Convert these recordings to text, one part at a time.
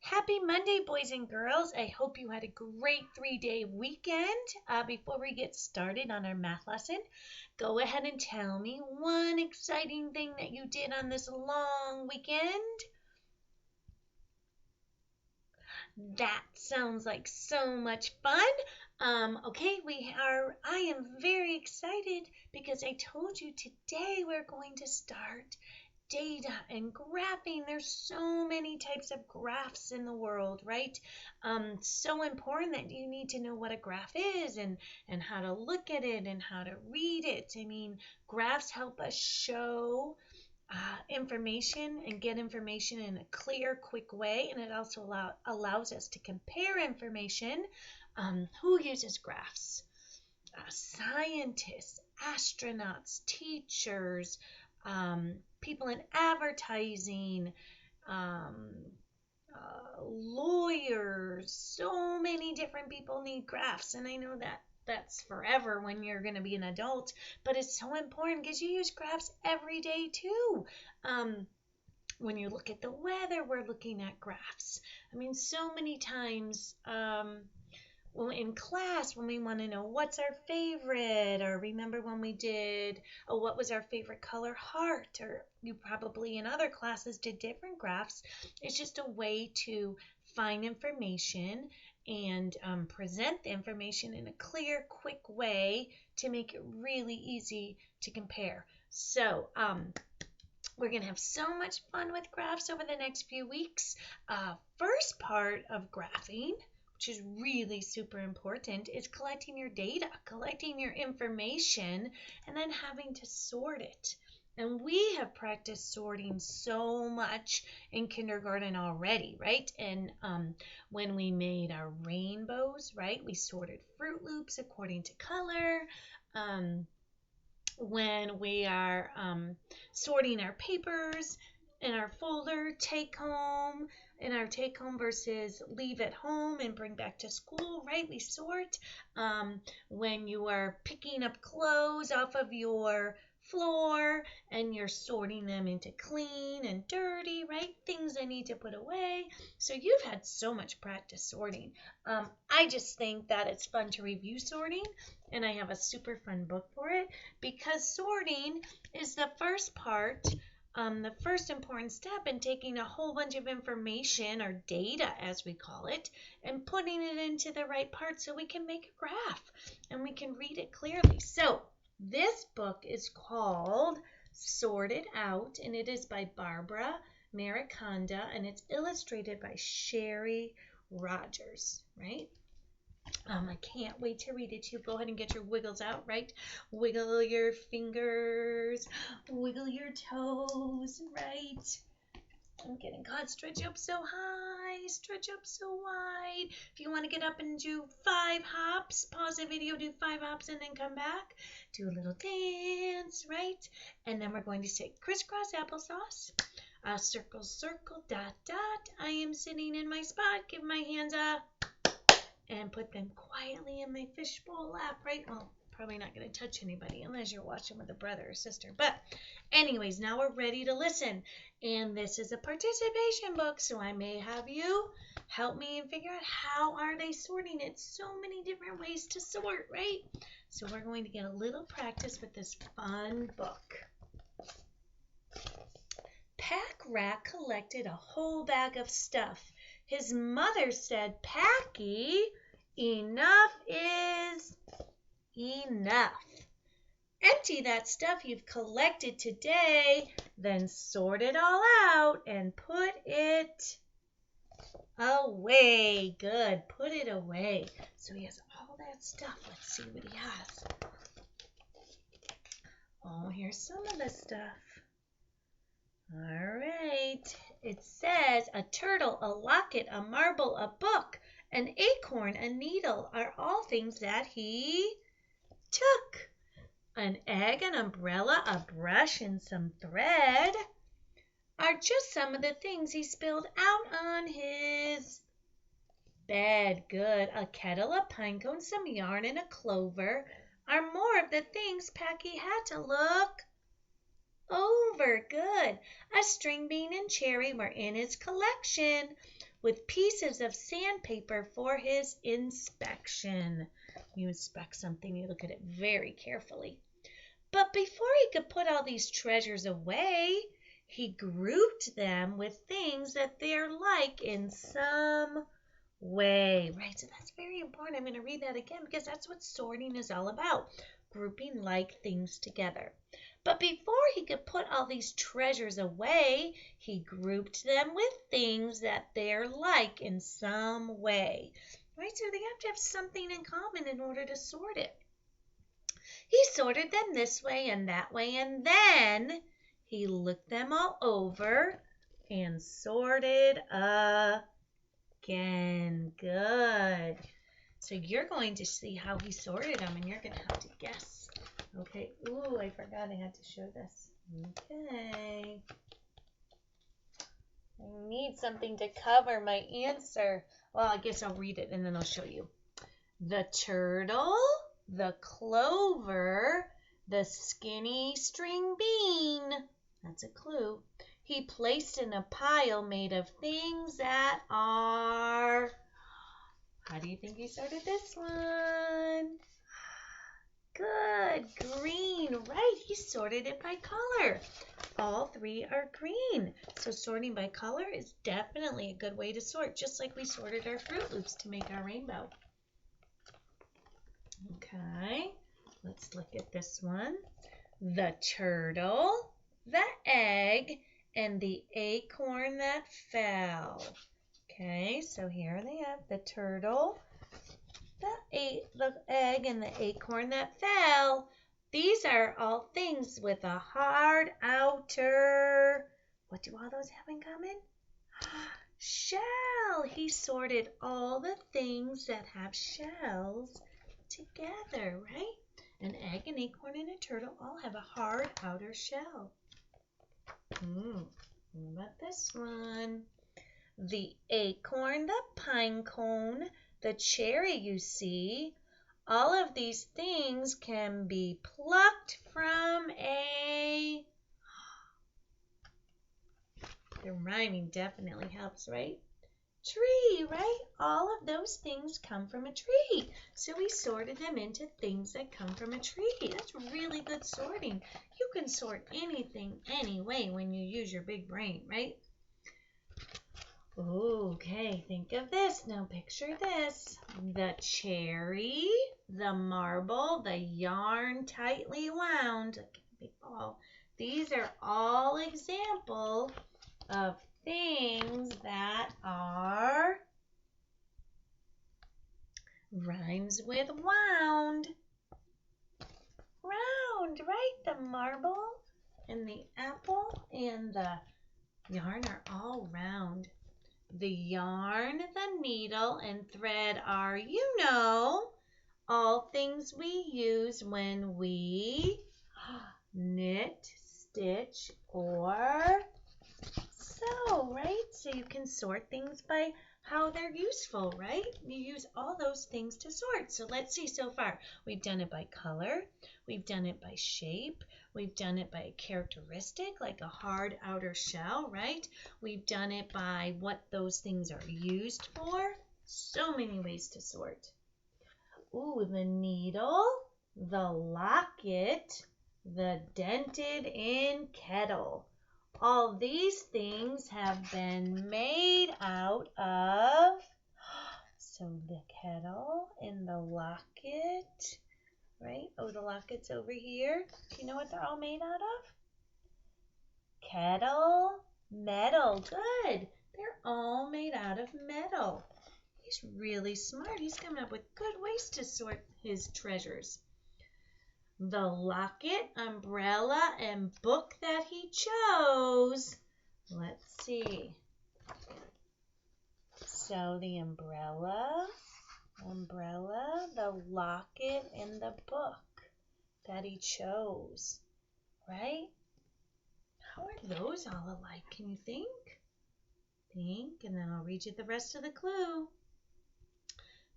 Happy Monday, boys and girls. I hope you had a great 3-day weekend. Before we get started on our math lesson, go ahead and tell me one exciting thing that you did on this long weekend. That sounds like so much fun. Okay, I am very excited because I told you today we're going to start data and graphing. There's so many types of graphs in the world, right? So important that you need to know what a graph is and how to look at it and how to read it. I mean, graphs help us show information and get information in a clear, quick way, and it also allows us to compare information. Who uses graphs? Scientists, astronauts, teachers, people in advertising, lawyers. So many different people need graphs, and I know that's forever when you're going to be an adult, but it's so important because you use graphs every day too. When you look at the weather, we're looking at graphs. I mean, so many times in class, when we want to know what's our favorite, or remember when we did, what was our favorite color heart, or you probably in other classes did different graphs. It's just a way to find information and present the information in a clear, quick way to make it really easy to compare. So we're going to have so much fun with graphs over the next few weeks. First part of graphing, which is really super important, is collecting your data, collecting your information, and then having to sort it. And we have practiced sorting so much in kindergarten already, right? And when we made our rainbows, right, we sorted Fruit Loops according to color. When we are sorting our papers in our folder, take home, in our take home versus leave at home and bring back to school, right? We sort. When you are picking up clothes off of your floor and you're sorting them into clean and dirty, right? Things I need to put away. So you've had so much practice sorting. I just think that it's fun to review sorting, and I have a super fun book for it because sorting is the first part, the first important step in taking a whole bunch of information, or data as we call it, and putting it into the right part so we can make a graph and we can read it clearly. So this book is called Sorted Out, and it is by Barbara Mariconda, and it's illustrated by Sherry Rogers, right? I can't wait to read it to you. Go ahead and get your wiggles out, right? Wiggle your fingers, wiggle your toes, right? I'm getting caught. Stretch up so high, stretch up so wide. If you want to get up and do 5 hops, pause the video, do 5 hops, and then come back. Do a little dance, right? And then we're going to say crisscross applesauce. Circle, circle, dot, dot. I am sitting in my spot. Give my hands up and put them quietly in my fishbowl lap, right? Well, probably not going to touch anybody unless you're watching with a brother or sister. But anyways, now we're ready to listen. And this is a participation book, so I may have you help me and figure out how are they sorting it. So many different ways to sort, right? So we're going to get a little practice with this fun book. Pack Rat collected a whole bag of stuff. His mother said, "Packy, enough is enough. Empty that stuff you've collected today, then sort it all out and put it away." Good, put it away. So he has all that stuff. Let's see what he has. Oh, here's some of the stuff. All right. It says a turtle, a locket, a marble, a book, an acorn, a needle are all things that he took. An egg, an umbrella, a brush, and some thread are just some of the things he spilled out on his bed. Good. A kettle, a pine cone, some yarn, and a clover are more of the things Packy had to look over. Good. A string bean and cherry were in his collection. with pieces of sandpaper for his inspection. You inspect something, you look at it very carefully. But before he could put all these treasures away, he grouped them with things that they're like in some way. Right, so that's very important. I'm going to read that again because that's what sorting is all about, grouping like things together. But before he could put all these treasures away, he grouped them with things that they're like in some way. Right, so they have to have something in common in order to sort it. He sorted them this way, and then he looked them all over and sorted again. Good. So you're going to see how he sorted them, and you're going to have to guess. Okay. Ooh, I forgot I had to show this. Okay. I need something to cover my answer. Well, I guess I'll read it, and then I'll show you. The turtle, the clover, the skinny string bean. That's a clue. He placed in a pile made of things that are... How do you think he sorted this one? Good, green, right? He sorted it by color. All three are green. So sorting by color is definitely a good way to sort, just like we sorted our Fruit Loops to make our rainbow. Okay, let's look at this one. The turtle, the egg, and the acorn that fell. Okay, so here they have the turtle, the egg, and the acorn that fell. These are all things with a hard outer. What do all those have in common? Shell. He sorted all the things that have shells together, right? An egg, an acorn, and a turtle all have a hard outer shell. What about this one? The acorn, the pine cone, the cherry you see, all of these things can be plucked from a... The rhyming definitely helps, right? Tree, right? All of those things come from a tree. So we sorted them into things that come from a tree. That's really good sorting. You can sort anything any way when you use your big brain, right? Okay, think of this. Now picture this. The cherry, the marble, the yarn tightly wound, like a big ball. These are all examples of things that are rhymes with wound. Round, right? The marble and the apple and the yarn are all round. The yarn, the needle, and thread are, all things we use when we knit, stitch, or sew, right? So you can sort things by how they're useful, right? You use all those things to sort. So let's see so far. We've done it by color. We've done it by shape. We've done it by a characteristic, like a hard outer shell, right? We've done it by what those things are used for. So many ways to sort. Ooh, the needle, the locket, the dented in kettle. All these things have been made out of, so the kettle and the locket, right? Oh, the locket's over here. Do you know what they're all made out of? Kettle, metal. Good. They're all made out of metal. He's really smart. He's coming up with good ways to sort his treasures. The locket, umbrella, and book that he chose. Let's see. So the umbrella, the locket, and the book that he chose, right? How are those all alike? Can you think? Think, and then I'll read you the rest of the clue.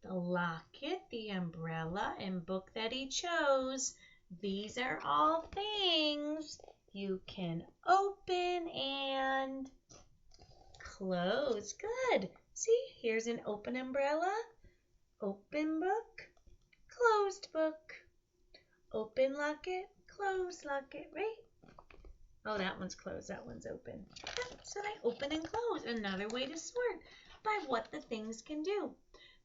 The locket, the umbrella, and book that he chose. These are all things you can open and close. Good. See, here's an open umbrella, open book, closed book, open locket, closed locket, right? Oh, that one's closed, that one's open. So they open and close. Another way to sort by what the things can do.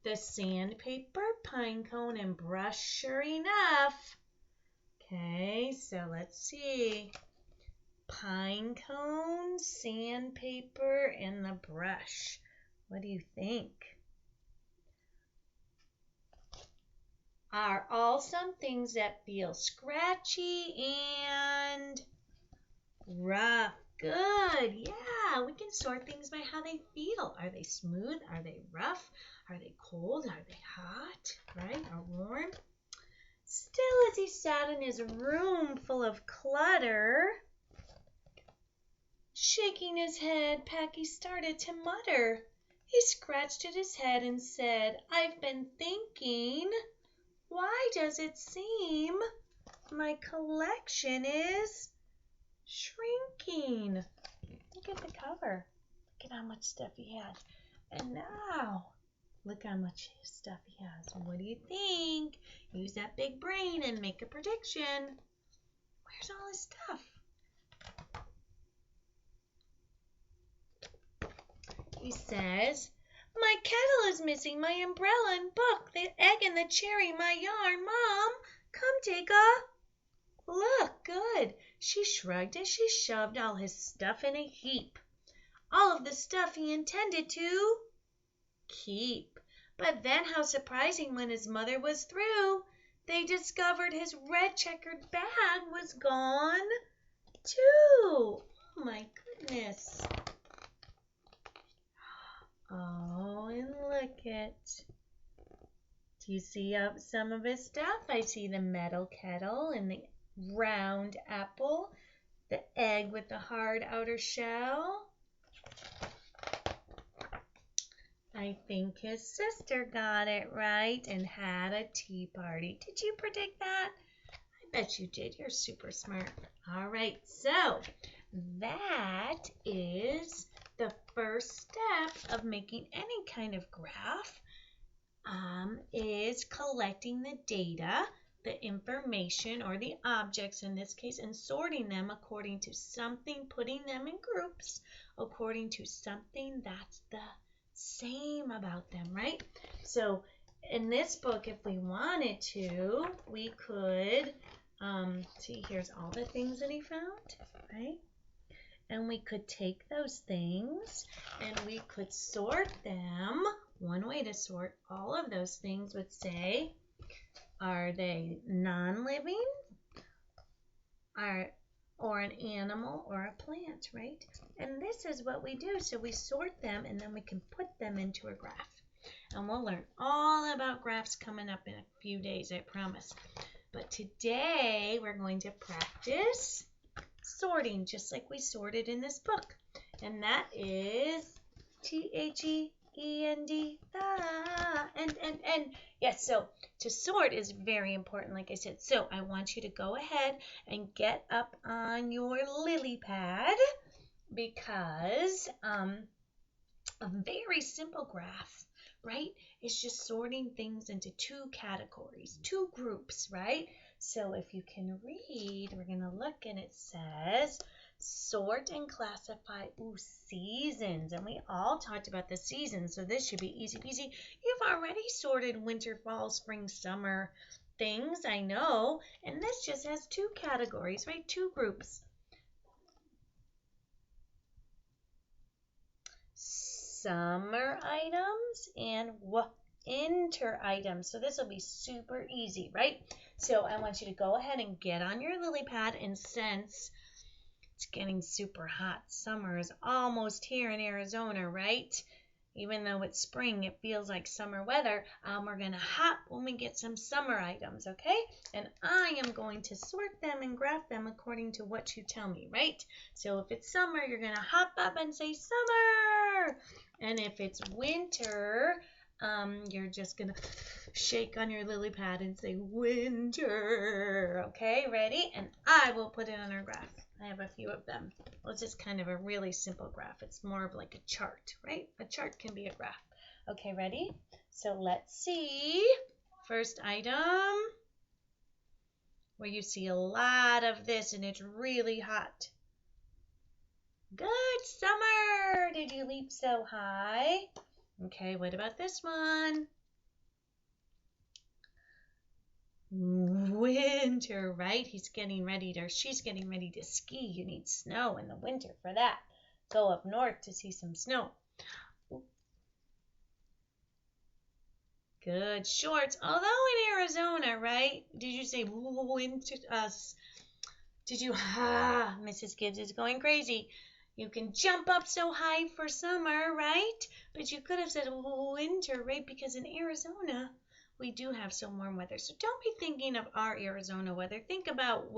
The sandpaper, pine cone, and brush, sure enough. Okay, so let's see. Pine cone, sandpaper, and the brush. What do you think? Are all some things that feel scratchy and rough. Good. Yeah, we can sort things by how they feel. Are they smooth? Are they rough? Are they cold? Are they hot? Right? Or warm? Still, as he sat in his room full of clutter, shaking his head, Packy started to mutter. He scratched at his head and said, I've been thinking, why does it seem my collection is shrinking? Look at the cover. Look at how much stuff he has. And now, look how much stuff he has. What do you think? Use that big brain and make a prediction. Where's all his stuff? He says, my kettle is missing, my umbrella and book, the egg and the cherry, my yarn. Mom, come take a look. Good. She shrugged as she shoved all his stuff in a heap. All of the stuff he intended to keep. But then how surprising, when his mother was through, they discovered his red checkered bag was gone too. Oh my goodness. Oh, and look at, do you see some of his stuff? I see the metal kettle and the round apple, the egg with the hard outer shell. I think his sister got it right and had a tea party. Did you predict that? I bet you did. You're super smart. All right, so that is the first step of making any kind of graph, is collecting the data, the information, or the objects in this case, and sorting them according to something, putting them in groups according to something that's the same about them, right? So in this book, if we wanted to, we could, see, here's all the things that he found, right? And we could take those things and we could sort them. One way to sort all of those things would say, are they non-living, or an animal, or a plant, right? And this is what we do. So we sort them and then we can put them into a graph. And we'll learn all about graphs coming up in a few days, I promise. But today we're going to practice sorting, just like we sorted in this book. And that is T-H-E-E-N-D, and yes, so to sort is very important, like I said. So I want you to go ahead and get up on your lily pad, because a very simple graph, right, is just sorting things into two categories, two groups, right? So if you can read, we're going to look, and it says sort and classify seasons. And we all talked about the seasons, so this should be easy peasy. You've already sorted winter, fall, spring, summer things, I know. And this just has two categories, right? Two groups. Summer items and winter items. So this will be super easy, right? So I want you to go ahead and get on your lily pad, and since it's getting super hot, summer is almost here in Arizona, right? Even though it's spring, it feels like summer weather. We're going to hop when we get some summer items, okay? And I am going to sort them and graph them according to what you tell me, right? So if it's summer, you're going to hop up and say summer. And if it's winter, you're just going to shake on your lily pad and say winter. Okay, ready? And I will put it on our graph. I have a few of them. Well, it's just kind of a really simple graph. It's more of like a chart, right? A chart can be a graph. Okay, ready? So let's see. First item, where you see a lot of this and it's really hot. Good, summer. Did you leap so high? Okay, what about this one? Winter, right? She's getting ready to ski. You need snow in the winter for that. Go up north to see some snow. Good, shorts. Although in Arizona, right? Did you say winter? Mrs. Gibbs is going crazy. You can jump up so high for summer, right? But you could have said winter, right? Because in Arizona, we do have some warm weather. So don't be thinking of our Arizona weather. Think about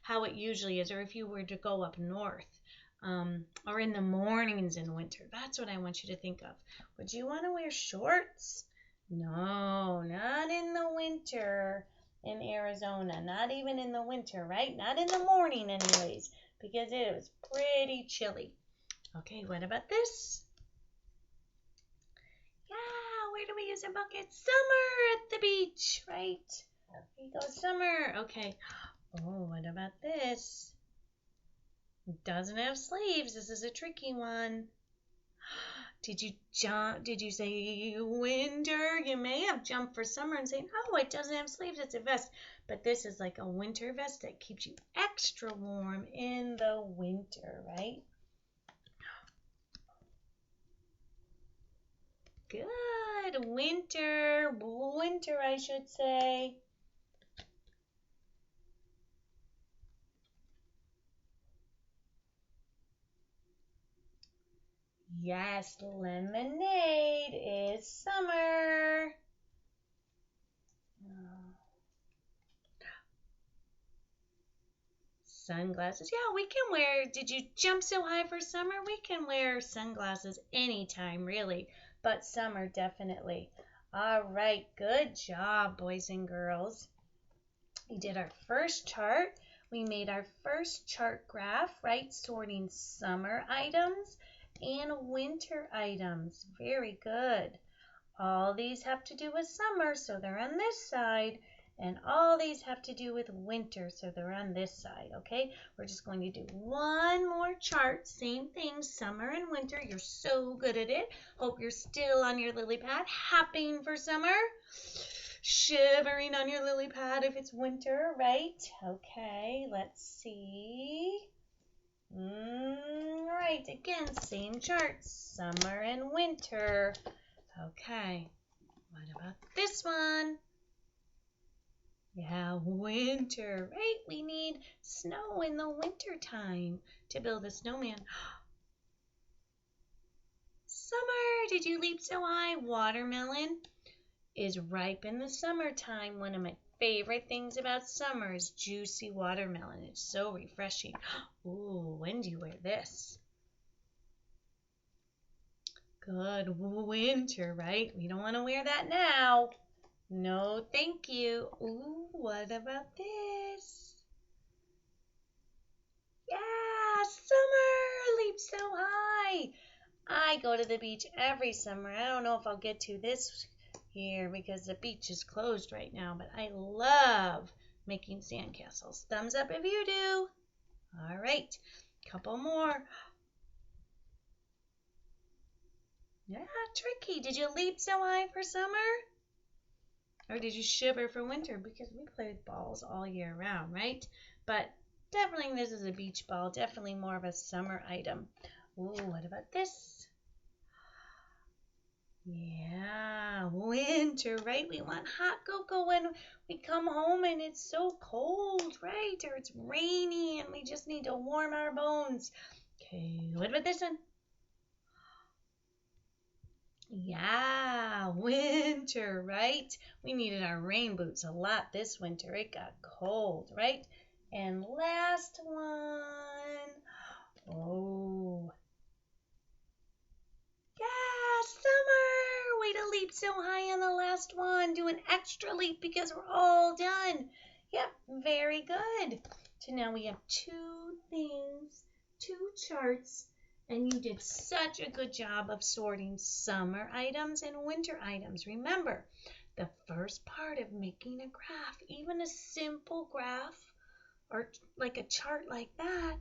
how it usually is, or if you were to go up north, or in the mornings in winter. That's what I want you to think of. Would you want to wear shorts? No, not in the winter in Arizona. Not even in the winter, right? Not in the morning anyways, because it was pretty chilly. Okay, what about this? Yeah, where do we use a bucket? Summer at the beach, right? Here you go, summer. Okay. Oh, what about this? It doesn't have sleeves. This is a tricky one. Did you jump? Did you say winter? You may have jumped for summer and say, oh, it doesn't have sleeves. It's a vest. But this is like a winter vest that keeps you extra warm in the winter, right? Good. Winter, I should say. Yes, lemonade is summer. Sunglasses. Yeah, we can wear. Did you jump so high for summer? We can wear sunglasses anytime, really. But summer, definitely. All right, good job, boys and girls. We did our first chart. We made our first chart graph, right? Sorting summer items and winter items. Very good. All these have to do with summer, so they're on this side. And all these have to do with winter, so they're on this side, okay? We're just going to do one more chart. Same thing, summer and winter. You're so good at it. Hope you're still on your lily pad, hopping for summer. Shivering on your lily pad if it's winter, right? Okay, let's see. Right, again, same chart, summer and winter. Okay, what about this one? Yeah, winter, right? We need snow in the winter time to build a snowman. Summer, did you leap so high? Watermelon is ripe in the summertime. One of my favorite things about summer is juicy watermelon. It's so refreshing. Ooh, when do you wear this? Good, winter, right? We don't want to wear that now. No, thank you. Ooh, what about this? Yeah, summer, leap so high. I go to the beach every summer. I don't know if I'll get to this year because the beach is closed right now, but I love making sandcastles. Thumbs up if you do. All right, couple more. Yeah, tricky. Did you leap so high for summer? Or did you shiver for winter? Because we play with balls all year round, right? But definitely this is a beach ball. Definitely more of a summer item. Ooh, what about this? Yeah, winter, right? We want hot cocoa when we come home and it's so cold, right? Or it's rainy and we just need to warm our bones. Okay, what about this one? Yeah, winter, right? We needed our rain boots a lot this winter. It got cold, right? And last one. Oh, yeah, summer. Way to leap so high on the last one. Do an extra leap because we're all done. Yep, very good. So now we have two things, two charts, and you did such a good job of sorting summer items and winter items. Remember, the first part of making a graph, even a simple graph or like a chart like that,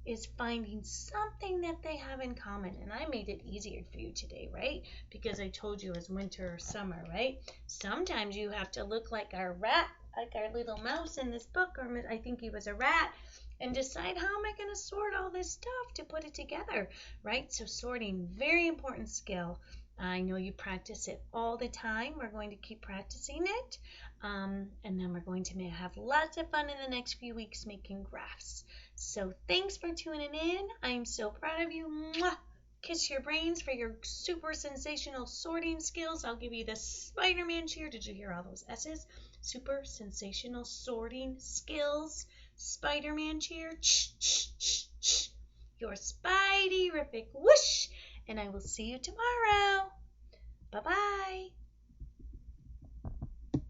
is finding something that they have in common. And I made it easier for you today, right? Because I told you it was winter or summer, right? Sometimes you have to look like our rat, like our little mouse in this book, or I think he was a rat, and decide how am I going to sort all this stuff to put it together, right? So sorting, very important skill. I know you practice it all the time. We're going to keep practicing it. And then we're going to have lots of fun in the next few weeks making graphs. So thanks for tuning in. I'm so proud of you. Mwah! Kiss your brains for your super sensational sorting skills. I'll give you the Spider-Man cheer. Did you hear all those S's? Super sensational sorting skills. Spider-Man cheer. Your Spidey-rific whoosh. And I will see you tomorrow. Bye-bye.